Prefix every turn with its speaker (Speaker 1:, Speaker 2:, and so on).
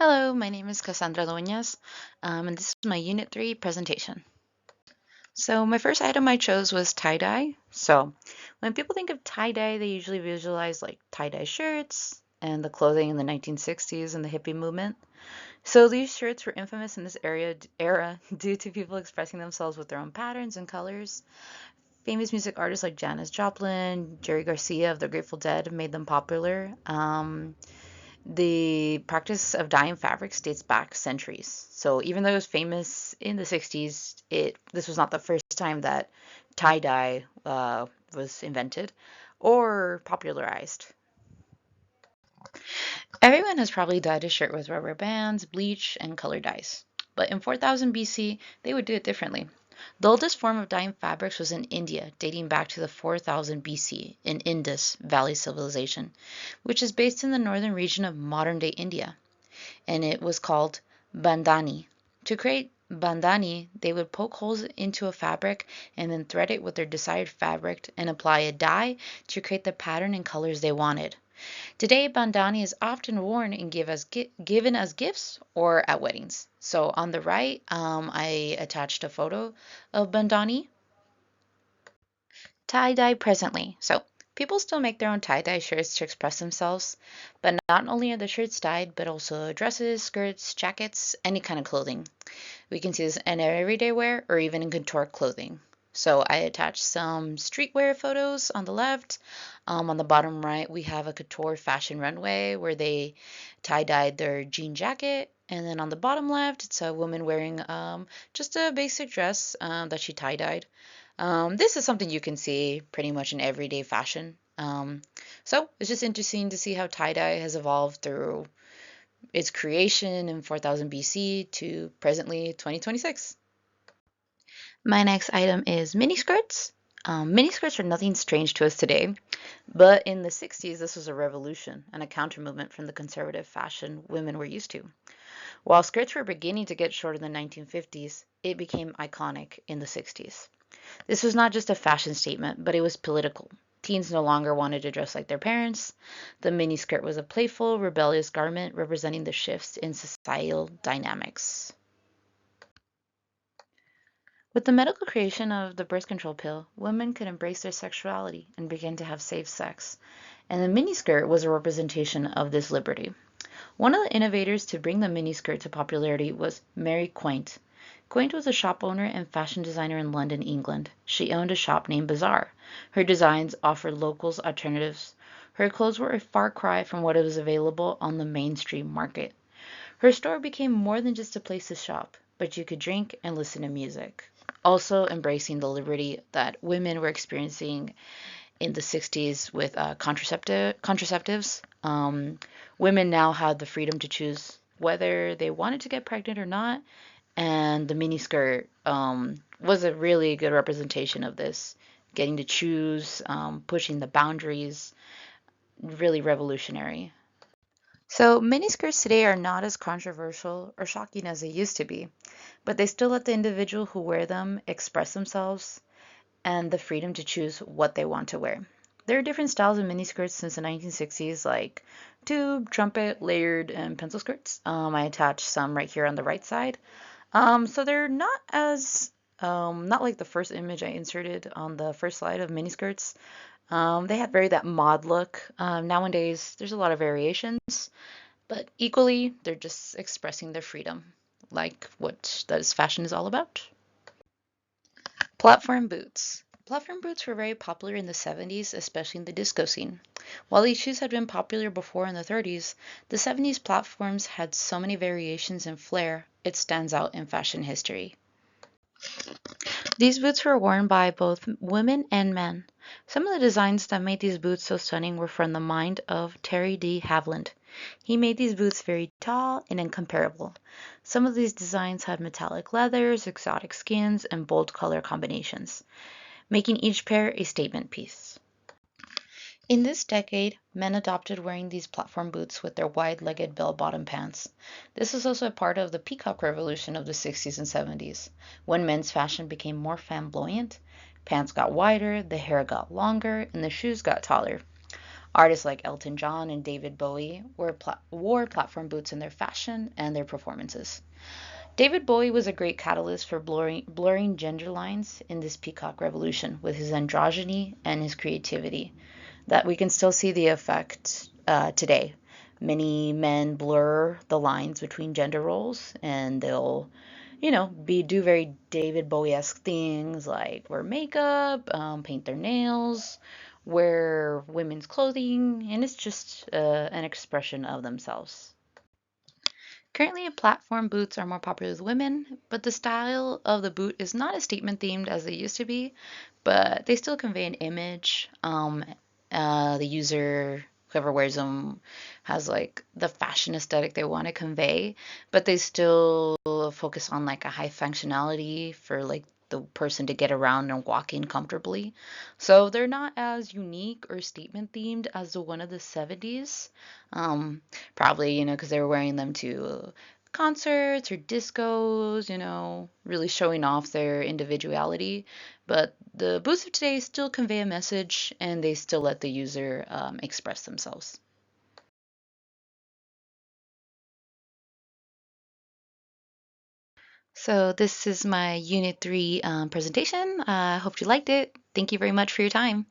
Speaker 1: Hello, my name is Cassandra Dueñas, and this is my Unit 3 presentation. So my first item I chose was tie-dye. So when people think of tie-dye, they usually visualize like tie-dye shirts and the clothing in the 1960s and the hippie movement. So these shirts were infamous in this era due to people expressing themselves with their own patterns and colors. Famous music artists like Janis Joplin, Jerry Garcia of the Grateful Dead made them popular. The practice of dyeing fabrics dates back centuries. So even though it was famous in the 60s, this was not the first time that tie-dye was invented or popularized. Everyone has probably dyed a shirt with rubber bands, bleach, and color dyes. But in 4000 BC, they would do it differently. The oldest form of dyeing fabrics was in India, dating back to the 4000 BC in Indus Valley Civilization, which is based in the northern region of modern-day India, and it was called bandhani. To create bandhani, they would poke holes into a fabric and then thread it with their desired fabric and apply a dye to create the pattern and colors they wanted. Today, bandhani is often worn and given as gifts or at weddings. So on the right, I attached a photo of bandhani. Tie-dye presently. So people still make their own tie-dye shirts to express themselves, but not only are the shirts dyed, but also dresses, skirts, jackets, any kind of clothing. We can see this in everyday wear or even in couture clothing. So I attached some streetwear photos on the left. On the bottom right, we have a couture fashion runway where they tie-dyed their jean jacket. And then on the bottom left, it's a woman wearing just a basic dress that she tie-dyed. This is something you can see pretty much in everyday fashion. So it's just interesting to see how tie-dye has evolved through its creation in 4000 BC to presently 2026. My next item is miniskirts. Miniskirts are nothing strange to us today, but in the 60s, this was a revolution and a counter movement from the conservative fashion women were used to. While skirts were beginning to get shorter in the 1950s, it became iconic in the 60s. This was not just a fashion statement, but it was political. Teens no longer wanted to dress like their parents. The miniskirt was a playful, rebellious garment representing the shifts in societal dynamics. With the medical creation of the birth control pill, women could embrace their sexuality and begin to have safe sex, and the miniskirt was a representation of this liberty. One of the innovators to bring the miniskirt to popularity was Mary Quant. Quant was a shop owner and fashion designer in London, England. She owned a shop named Bazaar. Her designs offered locals alternatives. Her clothes were a far cry from what was available on the mainstream market. Her store became more than just a place to shop, but you could drink and listen to music. Also embracing the liberty that women were experiencing in the 60s with contraceptives. Women now had the freedom to choose whether they wanted to get pregnant or not, and the miniskirt was a really good representation of this, getting to choose, pushing the boundaries, really revolutionary. So miniskirts today are not as controversial or shocking as they used to be, but they still let the individual who wear them express themselves and the freedom to choose what they want to wear. There are different styles of miniskirts since the 1960s, like tube, trumpet, layered, and pencil skirts. I attached some right here on the right side. So they're not as not like the first image I inserted on the first slide of miniskirts. They have very that mod look. Nowadays, there's a lot of variations, but equally, they're just expressing their freedom, like what this fashion is all about. Platform boots. Platform boots were very popular in the 70s, especially in the disco scene. While these shoes had been popular before in the 30s, the 70s platforms had so many variations and flair, it stands out in fashion history. These boots were worn by both women and men. Some of the designs that made these boots so stunning were from the mind of Terry D. Haviland. He made these boots very tall and incomparable. Some of these designs had metallic leathers, exotic skins, and bold color combinations, making each pair a statement piece. In this decade, men adopted wearing these platform boots with their wide-legged bell-bottom pants. This was also a part of the peacock revolution of the 60s and 70s, when men's fashion became more flamboyant. Pants got wider, the hair got longer, and the shoes got taller. Artists like Elton John and David Bowie wore platform boots in their fashion and their performances. David Bowie was a great catalyst for blurring gender lines in this peacock revolution with his androgyny and his creativity. That we can still see the effect today. Many men blur the lines between gender roles, and they'll, be do very David Bowie-esque things like wear makeup, paint their nails, wear women's clothing, and it's just an expression of themselves. Currently, platform boots are more popular with women, but the style of the boot is not as statement themed as they used to be, but they still convey an image. The user, whoever wears them, has like the fashion aesthetic they want to convey, but they still focus on like a high functionality for like the person to get around and walk in comfortably. So they're not as unique or statement themed as the one of the 70s. Probably, because they were wearing them to concerts or discos, really showing off their individuality. But the boots of today still convey a message and they still let the user express themselves. So, this is my Unit 3 presentation. I hope you liked it. Thank you very much for your time.